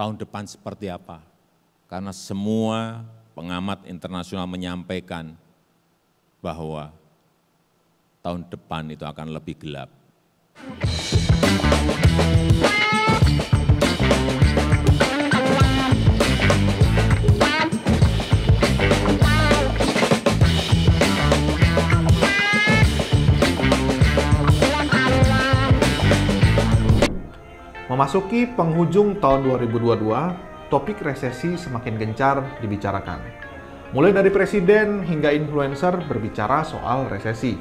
tahun depan seperti apa. Karena semua pengamat internasional menyampaikan bahwa tahun depan itu akan lebih gelap. Memasuki penghujung tahun 2022, topik resesi semakin gencar dibicarakan. Mulai dari presiden hingga influencer berbicara soal resesi.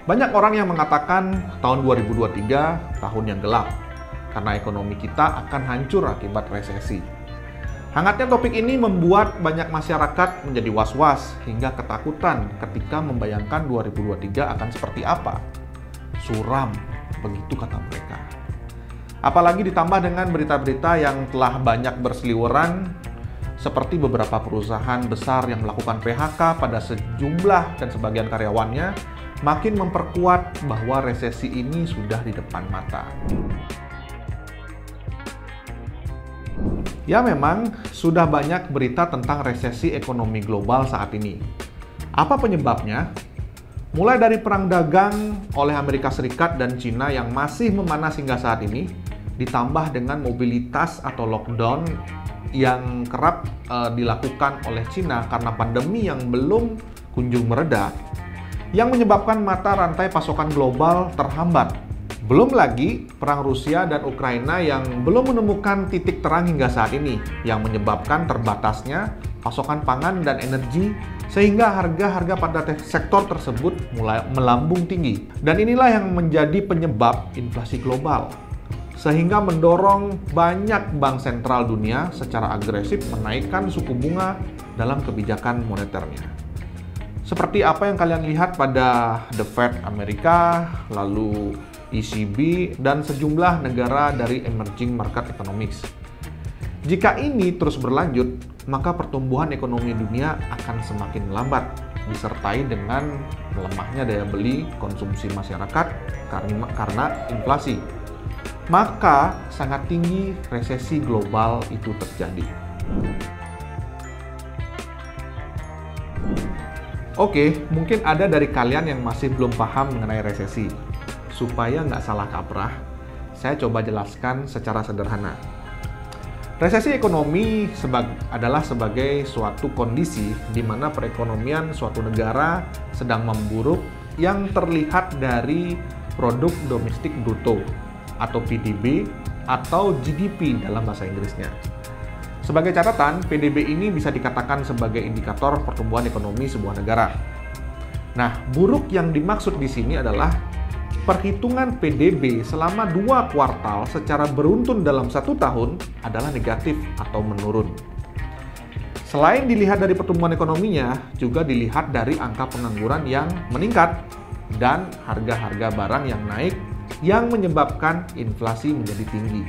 Banyak orang yang mengatakan tahun 2023 tahun yang gelap, karena ekonomi kita akan hancur akibat resesi. Hangatnya topik ini membuat banyak masyarakat menjadi was-was hingga ketakutan ketika membayangkan 2023 akan seperti apa. Suram, begitu kata mereka. Apalagi ditambah dengan berita-berita yang telah banyak berseliweran, seperti beberapa perusahaan besar yang melakukan PHK pada sejumlah dan sebagian karyawannya, makin memperkuat bahwa resesi ini sudah di depan mata. Ya memang, sudah banyak berita tentang resesi ekonomi global saat ini. Apa penyebabnya? Mulai dari perang dagang oleh Amerika Serikat dan Cina yang masih memanas hingga saat ini, ditambah dengan mobilitas atau lockdown yang kerap dilakukan oleh Cina karena pandemi yang belum kunjung mereda, yang menyebabkan mata rantai pasokan global terhambat. Belum lagi perang Rusia dan Ukraina yang belum menemukan titik terang hingga saat ini, yang menyebabkan terbatasnya pasokan pangan dan energi, sehingga harga-harga pada sektor tersebut mulai melambung tinggi. Dan inilah yang menjadi penyebab inflasi global, sehingga mendorong banyak bank sentral dunia secara agresif menaikkan suku bunga dalam kebijakan moneternya. Seperti apa yang kalian lihat pada The Fed Amerika, lalu ECB, dan sejumlah negara dari emerging market economics. Jika ini terus berlanjut, maka pertumbuhan ekonomi dunia akan semakin melambat, disertai dengan melemahnya daya beli konsumsi masyarakat karena inflasi. Maka sangat tinggi resesi global itu terjadi. Oke, mungkin ada dari kalian yang masih belum paham mengenai resesi. Supaya nggak salah kaprah, saya coba jelaskan secara sederhana. Resesi ekonomi adalah sebagai suatu kondisi di mana perekonomian suatu negara sedang memburuk yang terlihat dari produk domestik bruto atau PDB atau GDP dalam bahasa Inggrisnya. Sebagai catatan, PDB ini bisa dikatakan sebagai indikator pertumbuhan ekonomi sebuah negara. Nah, buruk yang dimaksud di sini adalah perhitungan PDB selama 2 kuartal secara beruntun dalam 1 tahun adalah negatif atau menurun. Selain dilihat dari pertumbuhan ekonominya, juga dilihat dari angka pengangguran yang meningkat dan harga-harga barang yang naik yang menyebabkan inflasi menjadi tinggi.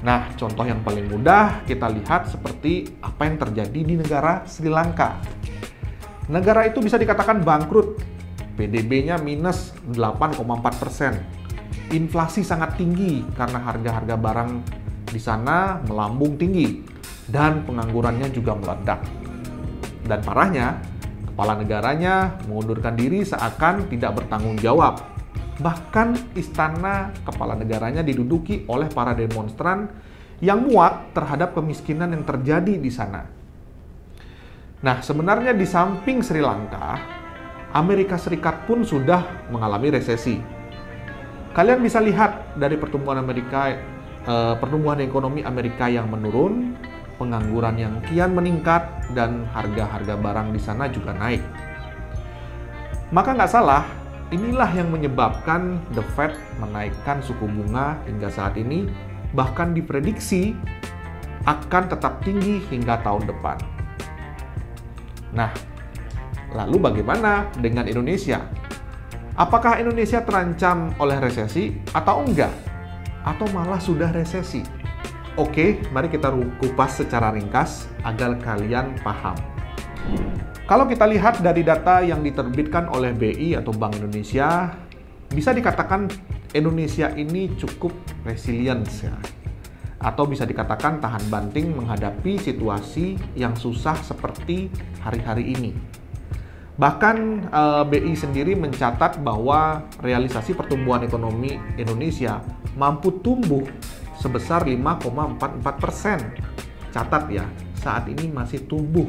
Nah, contoh yang paling mudah kita lihat seperti apa yang terjadi di negara Sri Lanka. Negara itu bisa dikatakan bangkrut. PDB-nya minus 8,4%. Inflasi sangat tinggi karena harga-harga barang di sana melambung tinggi dan penganggurannya juga meledak. Dan parahnya, kepala negaranya mengundurkan diri seakan tidak bertanggung jawab. Bahkan istana kepala negaranya diduduki oleh para demonstran yang muak terhadap kemiskinan yang terjadi di sana. Nah, sebenarnya di samping Sri Lanka, Amerika Serikat pun sudah mengalami resesi. Kalian bisa lihat dari pertumbuhan ekonomi Amerika yang menurun, pengangguran yang kian meningkat, dan harga-harga barang di sana juga naik. Maka nggak salah, inilah yang menyebabkan The Fed menaikkan suku bunga hingga saat ini, bahkan diprediksi akan tetap tinggi hingga tahun depan. Nah, lalu bagaimana dengan Indonesia? Apakah Indonesia terancam oleh resesi atau enggak? Atau malah sudah resesi? Oke, mari kita kupas secara ringkas agar kalian paham. Kalau kita lihat dari data yang diterbitkan oleh BI atau Bank Indonesia, bisa dikatakan Indonesia ini cukup resilient ya. atau bisa dikatakan tahan banting menghadapi situasi yang susah seperti hari-hari ini. Bahkan BI sendiri mencatat bahwa realisasi pertumbuhan ekonomi Indonesia mampu tumbuh sebesar 5,44%. Catat ya, saat ini masih tumbuh.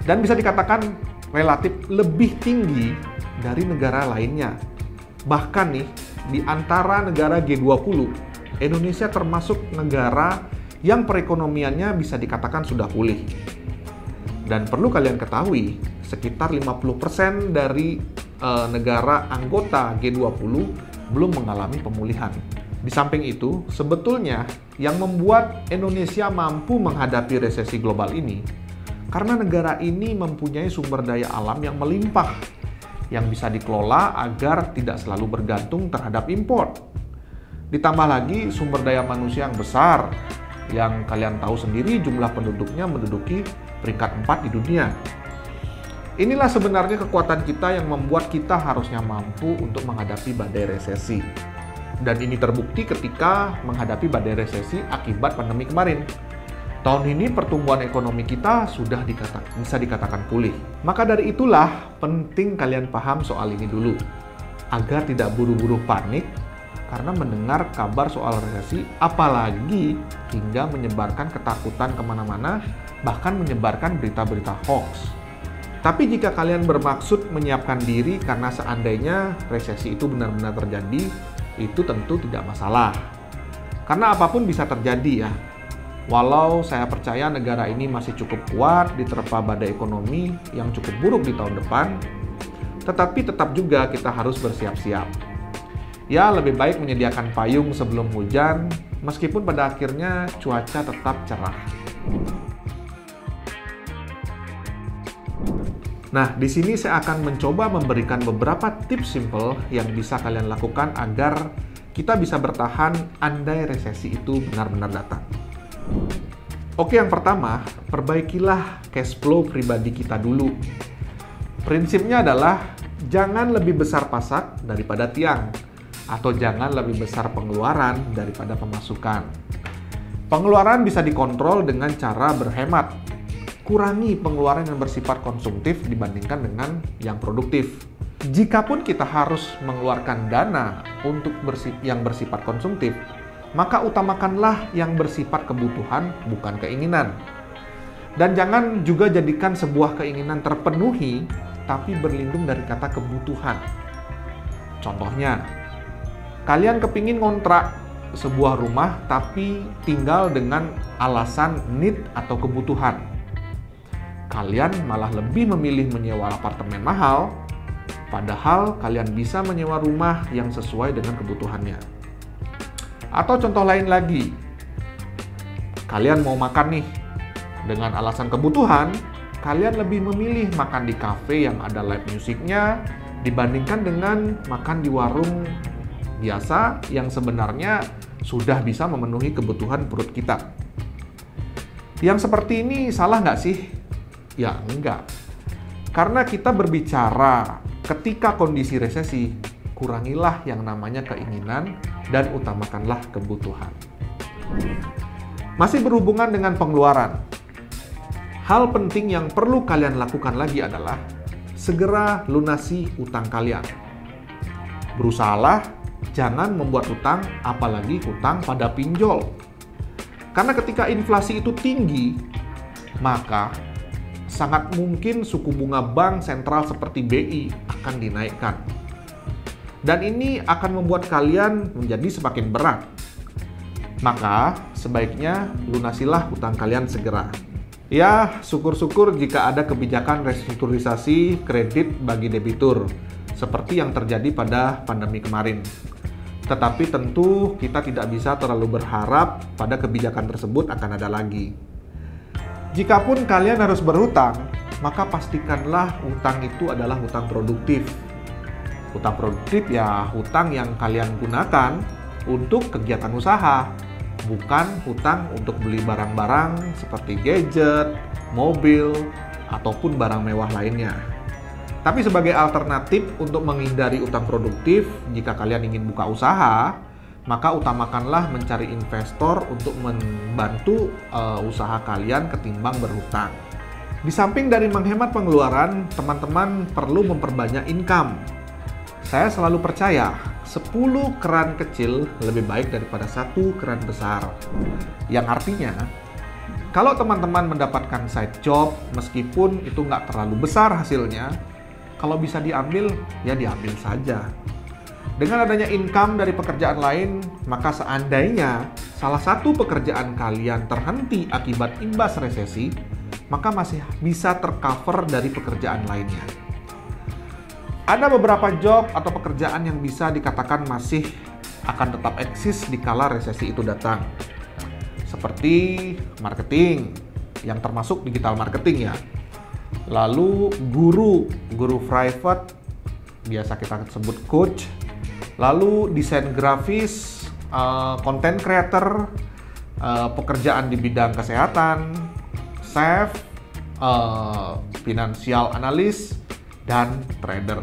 Dan bisa dikatakan relatif lebih tinggi dari negara lainnya. Bahkan nih, di antara negara G20, Indonesia termasuk negara yang perekonomiannya bisa dikatakan sudah pulih. Dan perlu kalian ketahui, sekitar 50% dari negara anggota G20 belum mengalami pemulihan. Di samping itu, sebetulnya yang membuat Indonesia mampu menghadapi resesi global ini, karena negara ini mempunyai sumber daya alam yang melimpah, yang bisa dikelola agar tidak selalu bergantung terhadap impor. Ditambah lagi sumber daya manusia yang besar, yang kalian tahu sendiri jumlah penduduknya menduduki peringkat 4 di dunia. Inilah sebenarnya kekuatan kita yang membuat kita harusnya mampu untuk menghadapi badai resesi. Dan ini terbukti ketika menghadapi badai resesi akibat pandemi kemarin. Tahun ini pertumbuhan ekonomi kita sudah bisa dikatakan pulih. Maka dari itulah penting kalian paham soal ini dulu, agar tidak buru-buru panik karena mendengar kabar soal resesi, apalagi hingga menyebarkan ketakutan kemana-mana, bahkan menyebarkan berita-berita hoax. Tapi jika kalian bermaksud menyiapkan diri karena seandainya resesi itu benar-benar terjadi, itu tentu tidak masalah. Karena apapun bisa terjadi ya. Walau saya percaya negara ini masih cukup kuat diterpa badai ekonomi yang cukup buruk di tahun depan, tetapi tetap juga kita harus bersiap-siap. Ya, lebih baik menyediakan payung sebelum hujan, meskipun pada akhirnya cuaca tetap cerah. Nah, di sini saya akan mencoba memberikan beberapa tips simple yang bisa kalian lakukan agar kita bisa bertahan andai resesi itu benar-benar datang. Oke, yang pertama, perbaikilah cash flow pribadi kita dulu. Prinsipnya adalah jangan lebih besar pasak daripada tiang, atau jangan lebih besar pengeluaran daripada pemasukan. Pengeluaran bisa dikontrol dengan cara berhemat. Kurangi pengeluaran yang bersifat konsumtif dibandingkan dengan yang produktif. Jikapun kita harus mengeluarkan dana untuk yang bersifat konsumtif, maka utamakanlah yang bersifat kebutuhan, bukan keinginan. Dan jangan juga jadikan sebuah keinginan terpenuhi, tapi berlindung dari kata kebutuhan. Contohnya, kalian kepingin ngontrak sebuah rumah, tapi tinggal dengan alasan need atau kebutuhan. Kalian malah lebih memilih menyewa apartemen mahal, padahal kalian bisa menyewa rumah yang sesuai dengan kebutuhannya. Atau contoh lain lagi, kalian mau makan nih, dengan alasan kebutuhan, kalian lebih memilih makan di kafe yang ada live musiknya dibandingkan dengan makan di warung biasa yang sebenarnya sudah bisa memenuhi kebutuhan perut kita. Yang seperti ini salah nggak sih? Ya enggak. Karena kita berbicara ketika kondisi resesi, kurangilah yang namanya keinginan dan utamakanlah kebutuhan. Masih berhubungan dengan pengeluaran. Hal penting yang perlu kalian lakukan lagi adalah segera lunasi utang kalian. Berusahalah jangan membuat hutang, apalagi hutang pada pinjol. Karena ketika inflasi itu tinggi, maka sangat mungkin suku bunga bank sentral seperti BI akan dinaikkan. Dan ini akan membuat kalian menjadi semakin berat. Maka sebaiknya lunasilah hutang kalian segera. Ya, syukur-syukur jika ada kebijakan restrukturisasi kredit bagi debitur, seperti yang terjadi pada pandemi kemarin. Tetapi tentu kita tidak bisa terlalu berharap pada kebijakan tersebut akan ada lagi. Jikapun kalian harus berhutang, maka pastikanlah hutang itu adalah hutang produktif. Hutang produktif ya hutang yang kalian gunakan untuk kegiatan usaha, bukan hutang untuk beli barang-barang seperti gadget, mobil, ataupun barang mewah lainnya. Tapi sebagai alternatif untuk menghindari utang produktif, jika kalian ingin buka usaha, maka utamakanlah mencari investor untuk membantu usaha kalian ketimbang berhutang. Di samping dari menghemat pengeluaran, teman-teman perlu memperbanyak income. Saya selalu percaya 10 keran kecil lebih baik daripada 1 keran besar. Yang artinya, kalau teman-teman mendapatkan side job, meskipun itu nggak terlalu besar hasilnya, kalau bisa diambil, ya diambil saja. Dengan adanya income dari pekerjaan lain, maka seandainya salah satu pekerjaan kalian terhenti akibat imbas resesi, maka masih bisa tercover dari pekerjaan lainnya. Ada beberapa job atau pekerjaan yang bisa dikatakan masih akan tetap eksis di kala resesi itu datang. Seperti marketing, yang termasuk digital marketing ya. Lalu guru private, biasa kita sebut coach. Lalu desain grafis, content creator, pekerjaan di bidang kesehatan, chef, financial analyst, dan trader.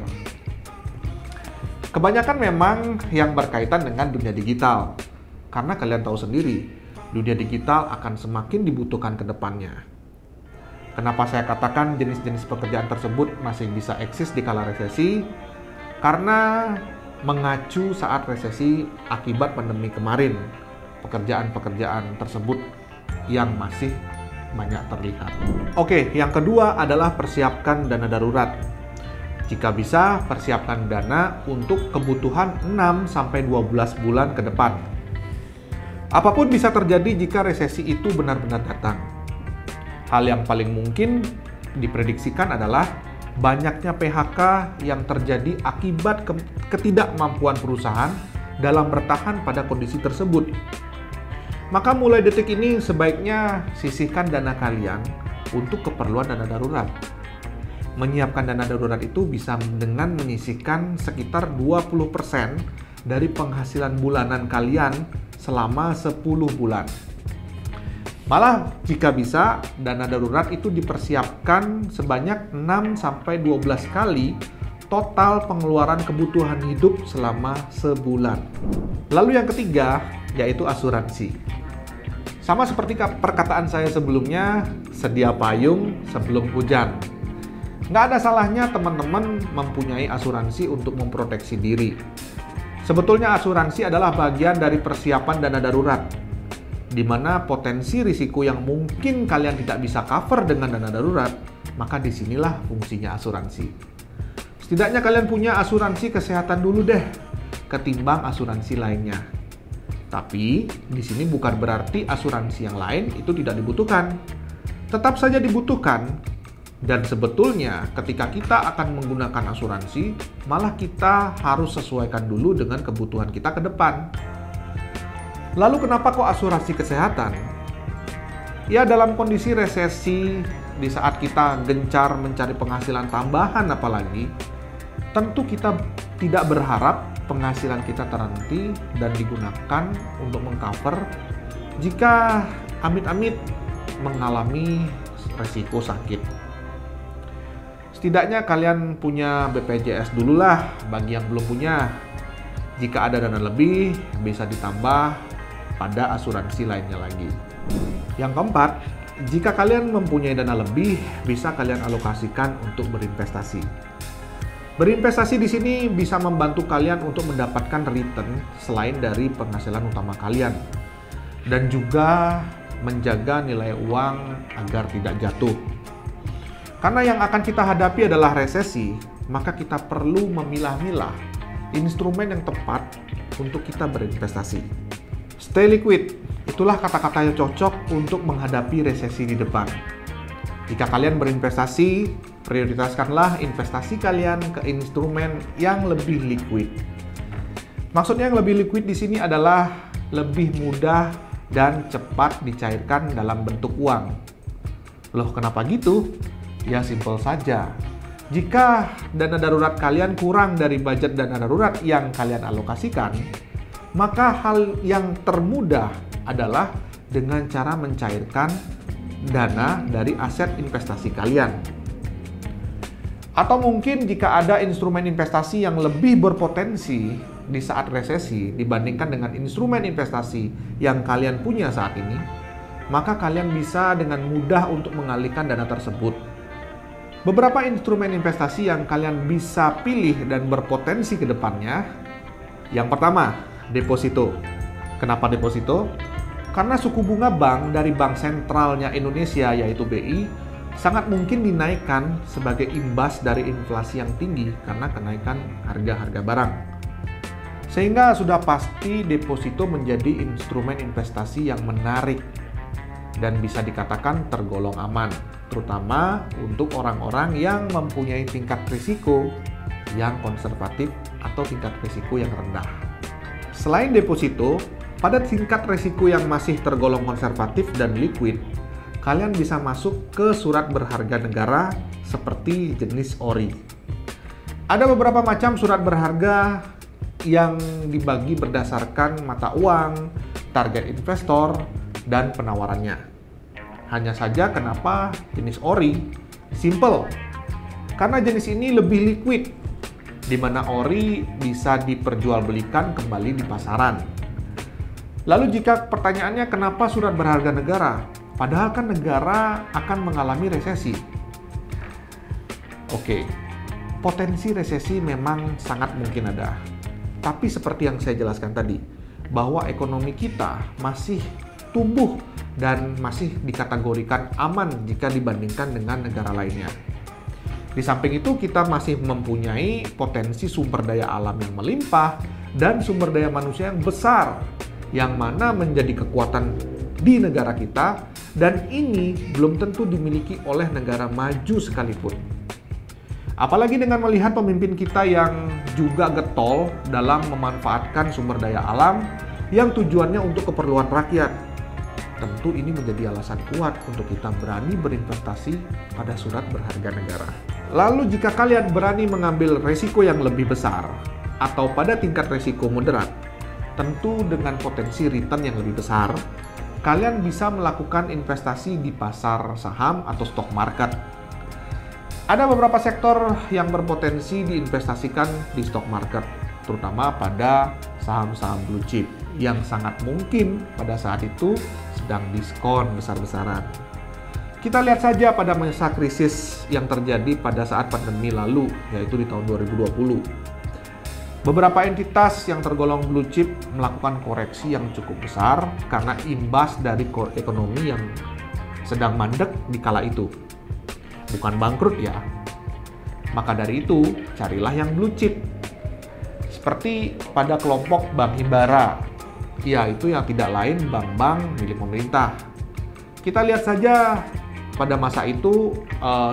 Kebanyakan memang yang berkaitan dengan dunia digital, karena kalian tahu sendiri, dunia digital akan semakin dibutuhkan ke depannya. Kenapa saya katakan jenis-jenis pekerjaan tersebut masih bisa eksis di kala resesi? Karena mengacu saat resesi akibat pandemi kemarin, pekerjaan-pekerjaan tersebut yang masih banyak terlihat. Oke, yang kedua adalah persiapkan dana darurat. Jika bisa, persiapkan dana untuk kebutuhan 6-12 bulan ke depan. Apapun bisa terjadi jika resesi itu benar-benar datang. Hal yang paling mungkin diprediksikan adalah banyaknya PHK yang terjadi akibat ketidakmampuan perusahaan dalam bertahan pada kondisi tersebut. Maka mulai detik ini sebaiknya sisihkan dana kalian untuk keperluan dana darurat. Menyiapkan dana darurat itu bisa dengan menyisihkan sekitar 20% dari penghasilan bulanan kalian selama 10 bulan. Malah jika bisa, dana darurat itu dipersiapkan sebanyak 6-12 kali total pengeluaran kebutuhan hidup selama sebulan. Lalu yang ketiga, yaitu asuransi. Sama seperti perkataan saya sebelumnya, sedia payung sebelum hujan. Nggak ada salahnya teman-teman mempunyai asuransi untuk memproteksi diri. Sebetulnya asuransi adalah bagian dari persiapan dana darurat, di mana potensi risiko yang mungkin kalian tidak bisa cover dengan dana darurat, maka disinilah fungsinya asuransi. Setidaknya kalian punya asuransi kesehatan dulu deh, ketimbang asuransi lainnya. Tapi di sini bukan berarti asuransi yang lain itu tidak dibutuhkan. Tetap saja dibutuhkan. Dan sebetulnya ketika kita akan menggunakan asuransi, malah kita harus sesuaikan dulu dengan kebutuhan kita ke depan. Lalu kenapa kok asuransi kesehatan? Ya dalam kondisi resesi, di saat kita gencar mencari penghasilan tambahan apalagi, tentu kita tidak berharap penghasilan kita terhenti dan digunakan untuk mengcover jika amit-amit mengalami resiko sakit. Setidaknya kalian punya BPJS dulu lah bagi yang belum punya. Jika ada dana lebih, bisa ditambah pada asuransi lainnya lagi. Yang keempat, jika kalian mempunyai dana lebih, bisa kalian alokasikan untuk berinvestasi. Berinvestasi di sini bisa membantu kalian untuk mendapatkan return selain dari penghasilan utama kalian. Dan juga menjaga nilai uang agar tidak jatuh. Karena yang akan kita hadapi adalah resesi, maka kita perlu memilah-milah instrumen yang tepat untuk kita berinvestasi. Stay liquid, itulah kata-kata yang cocok untuk menghadapi resesi di depan. Jika kalian berinvestasi, prioritaskanlah investasi kalian ke instrumen yang lebih liquid. Maksudnya yang lebih liquid di sini adalah lebih mudah dan cepat dicairkan dalam bentuk uang. Loh, kenapa gitu? Ya simpel saja. Jika dana darurat kalian kurang dari budget dana darurat yang kalian alokasikan, maka hal yang termudah adalah dengan cara mencairkan dana dari aset investasi kalian. Atau mungkin jika ada instrumen investasi yang lebih berpotensi di saat resesi dibandingkan dengan instrumen investasi yang kalian punya saat ini, maka kalian bisa dengan mudah untuk mengalihkan dana tersebut. Beberapa instrumen investasi yang kalian bisa pilih dan berpotensi ke depannya. Yang pertama, deposito. Kenapa deposito? Karena suku bunga bank dari Bank Sentralnya Indonesia yaitu BI sangat mungkin dinaikkan sebagai imbas dari inflasi yang tinggi karena kenaikan harga-harga barang. Sehingga sudah pasti deposito menjadi instrumen investasi yang menarik dan bisa dikatakan tergolong aman, terutama untuk orang-orang yang mempunyai tingkat risiko yang konservatif atau tingkat risiko yang rendah. Selain deposito, pada tingkat risiko yang masih tergolong konservatif dan liquid, kalian bisa masuk ke surat berharga negara seperti jenis ORI. Ada beberapa macam surat berharga yang dibagi berdasarkan mata uang, target investor, dan penawarannya. Hanya saja kenapa jenis ORI? Simple. Karena jenis ini lebih liquid, di mana ORI bisa diperjualbelikan kembali di pasaran. Lalu jika pertanyaannya kenapa surat berharga negara? Padahal kan negara akan mengalami resesi. Oke, potensi resesi memang sangat mungkin ada. Tapi seperti yang saya jelaskan tadi, bahwa ekonomi kita masih tumbuh dan masih dikategorikan aman jika dibandingkan dengan negara lainnya. Di samping itu kita masih mempunyai potensi sumber daya alam yang melimpah dan sumber daya manusia yang besar, yang mana menjadi kekuatan di negara kita, dan ini belum tentu dimiliki oleh negara maju sekalipun. Apalagi dengan melihat pemimpin kita yang juga getol dalam memanfaatkan sumber daya alam yang tujuannya untuk keperluan rakyat. Tentu ini menjadi alasan kuat untuk kita berani berinvestasi pada surat berharga negara. Lalu jika kalian berani mengambil resiko yang lebih besar atau pada tingkat resiko moderat, tentu dengan potensi return yang lebih besar, kalian bisa melakukan investasi di pasar saham atau stock market. Ada beberapa sektor yang berpotensi diinvestasikan di stock market, terutama pada saham-saham blue chip yang sangat mungkin pada saat itu sedang diskon besar-besaran. Kita lihat saja pada masa krisis yang terjadi pada saat pandemi lalu, yaitu di tahun 2020. Beberapa entitas yang tergolong blue chip melakukan koreksi yang cukup besar karena imbas dari ekonomi yang sedang mandek di kala itu. Bukan bangkrut ya. Maka dari itu, carilah yang blue chip. Seperti pada kelompok Bank Himbara, yaitu yang tidak lain bank-bank milik pemerintah. Kita lihat saja pada masa itu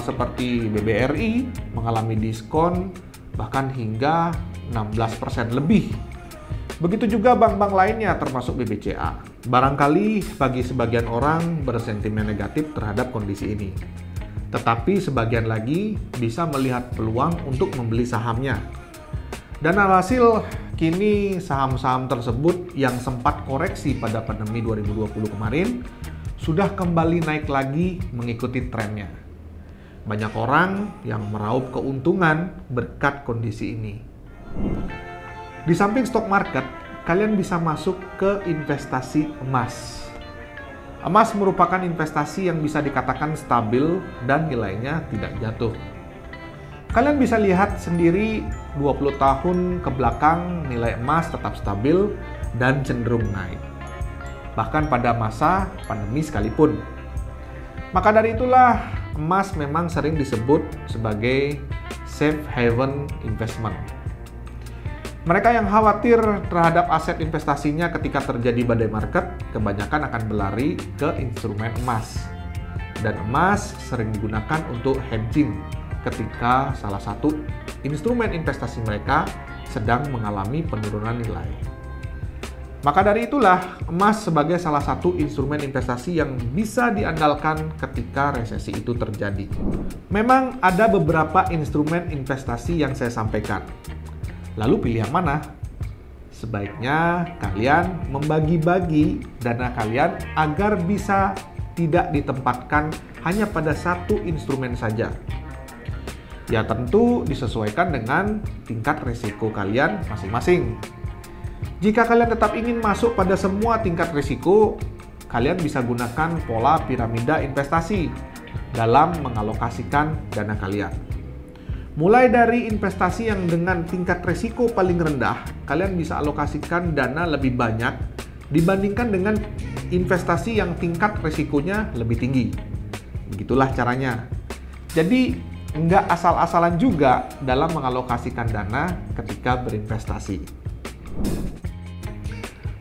seperti BBRI mengalami diskon bahkan hingga 16% lebih. Begitu juga bank-bank lainnya termasuk BBCA. Barangkali bagi sebagian orang bersentimen negatif terhadap kondisi ini. Tetapi sebagian lagi bisa melihat peluang untuk membeli sahamnya. Dan alhasil kini saham-saham tersebut yang sempat koreksi pada pandemi 2020 kemarin sudah kembali naik lagi mengikuti trennya. Banyak orang yang meraup keuntungan berkat kondisi ini. Di samping stock market, kalian bisa masuk ke investasi emas. Emas merupakan investasi yang bisa dikatakan stabil dan nilainya tidak jatuh. Kalian bisa lihat sendiri 20 tahun ke belakang nilai emas tetap stabil dan cenderung naik. Bahkan pada masa pandemi sekalipun. Maka dari itulah emas memang sering disebut sebagai safe haven investment. Mereka yang khawatir terhadap aset investasinya ketika terjadi badai market, kebanyakan akan berlari ke instrumen emas. Dan emas sering digunakan untuk hedging ketika salah satu instrumen investasi mereka sedang mengalami penurunan nilai. Maka dari itulah emas sebagai salah satu instrumen investasi yang bisa diandalkan ketika resesi itu terjadi. Memang ada beberapa instrumen investasi yang saya sampaikan. Lalu pilih yang mana? Sebaiknya kalian membagi-bagi dana kalian agar bisa tidak ditempatkan hanya pada satu instrumen saja. Ya tentu disesuaikan dengan tingkat risiko kalian masing-masing. Jika kalian tetap ingin masuk pada semua tingkat risiko, kalian bisa gunakan pola piramida investasi dalam mengalokasikan dana kalian. Mulai dari investasi yang dengan tingkat risiko paling rendah, kalian bisa alokasikan dana lebih banyak dibandingkan dengan investasi yang tingkat risikonya lebih tinggi. Begitulah caranya. Jadi, nggak asal-asalan juga dalam mengalokasikan dana ketika berinvestasi.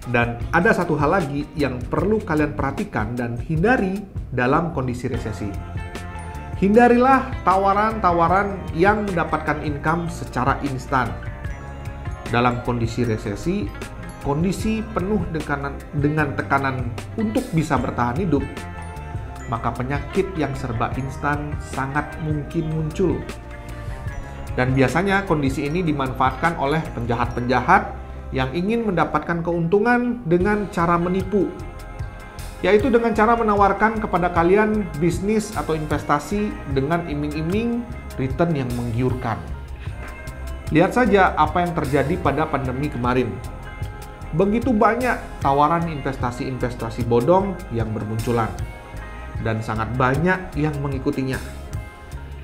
Dan ada satu hal lagi yang perlu kalian perhatikan dan hindari dalam kondisi resesi. Hindarilah tawaran-tawaran yang mendapatkan income secara instan. Dalam kondisi resesi, kondisi penuh dengan tekanan untuk bisa bertahan hidup, maka penyakit yang serba instan sangat mungkin muncul. Dan biasanya kondisi ini dimanfaatkan oleh penjahat-penjahat yang ingin mendapatkan keuntungan dengan cara menipu, yaitu dengan cara menawarkan kepada kalian bisnis atau investasi dengan iming-iming return yang menggiurkan. Lihat saja apa yang terjadi pada pandemi kemarin. Begitu banyak tawaran investasi-investasi bodong yang bermunculan, dan sangat banyak yang mengikutinya.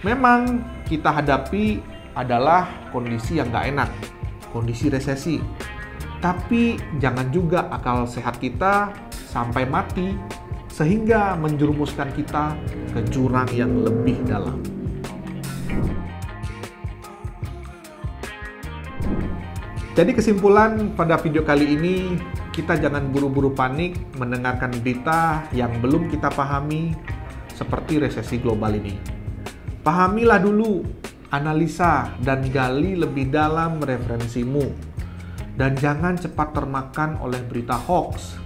Memang kita hadapi adalah kondisi yang nggak enak, kondisi resesi. Tapi jangan juga akal sehat kita sampai mati sehingga menjerumuskan kita ke jurang yang lebih dalam. Jadi kesimpulan pada video kali ini, kita jangan buru-buru panik mendengarkan berita yang belum kita pahami seperti resesi global ini. Pahamilah dulu, analisa dan gali lebih dalam referensimu. Dan jangan cepat termakan oleh berita hoax.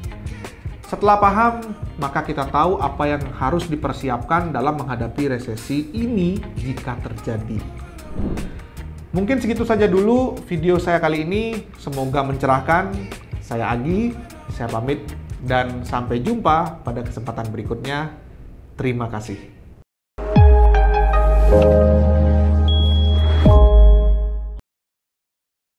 Setelah paham, maka kita tahu apa yang harus dipersiapkan dalam menghadapi resesi ini jika terjadi. Mungkin segitu saja dulu video saya kali ini. Semoga mencerahkan. Saya Agi, saya pamit dan sampai jumpa pada kesempatan berikutnya. Terima kasih.